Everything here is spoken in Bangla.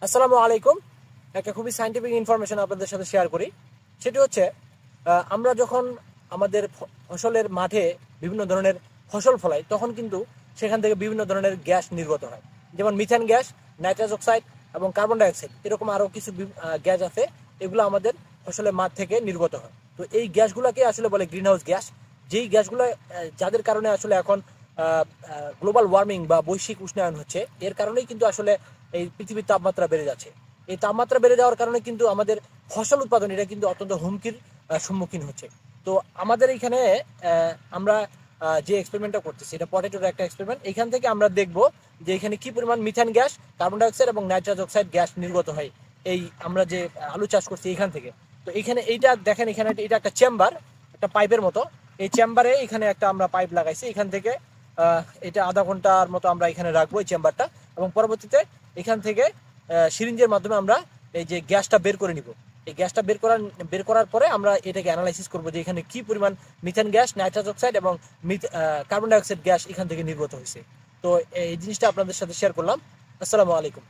আসসালামু আলাইকুম। একটা খুবই সায়েন্টিফিক ইনফরমেশন আপনাদের সাথে শেয়ার করি। সেটি হচ্ছে আমরা যখন আমাদের ফসলের মাঠে বিভিন্ন ধরনের ফসল ফলাই তখন কিন্তু সেখান থেকে বিভিন্ন ধরনের গ্যাস নির্গত হয়, যেমন মিথেন গ্যাস, নাইট্রাস অক্সাইড এবং কার্বন ডাইঅক্সাইড, এরকম আরও কিছু গ্যাস আছে। এগুলো আমাদের ফসলের মাঠ থেকে নির্গত হয়। তো এই গ্যাসগুলোকে আসলে বলে গ্রিন হাউস গ্যাস। যেই গ্যাসগুলো যাদের কারণে আসলে এখন গ্লোবাল ওয়ার্মিং বা বৈশ্বিক উষ্ণায়ন হচ্ছে, এর কারণেই কিন্তু আসলে এই পৃথিবীর তাপমাত্রা বেড়ে যাচ্ছে। এই তাপমাত্রা বেড়ে যাওয়ার কারণে কিন্তু আমাদের ফসল উৎপাদন এটা কিন্তু অত্যন্ত হুমকির সম্মুখীন হচ্ছে। তো আমাদের এইখানে আমরা যে এক্সপেরিমেন্টটা করতেছি, এটা পটেটোর একটা এক্সপেরিমেন্ট। এখান থেকে আমরা দেখব যে এখানে কি পরিমাণ মিথেন গ্যাস, কার্বন ডাইঅক্সাইড এবং নাইট্রাস অক্সাইড গ্যাস নির্গত হয় এই আমরা যে আলু চাষ করছি এখান থেকে। তো এখানে এইটা দেখেন, এখানে এটা একটা চেম্বার, একটা পাইপের মতো। এই চেম্বারে এখানে একটা আমরা পাইপ লাগাইছি। এখান থেকে এটা আধা ঘন্টার মতো আমরা এখানে রাখবো এই চেম্বারটা, এবং পরবর্তীতে এখান থেকে সিরিঞ্জের মাধ্যমে আমরা এই যে গ্যাসটা বের করে নিব। এই গ্যাসটা বের করার পরে আমরা এটাকে অ্যানালাইসিস করবো যে এখানে কি পরিমাণ মিথেন গ্যাস, নাইট্রাস অক্সাইড এবং কার্বন ডাইঅক্সাইড গ্যাস এখান থেকে নির্গত হয়েছে। তো এই জিনিসটা আপনাদের সাথে শেয়ার করলাম। আসসালামু আলাইকুম।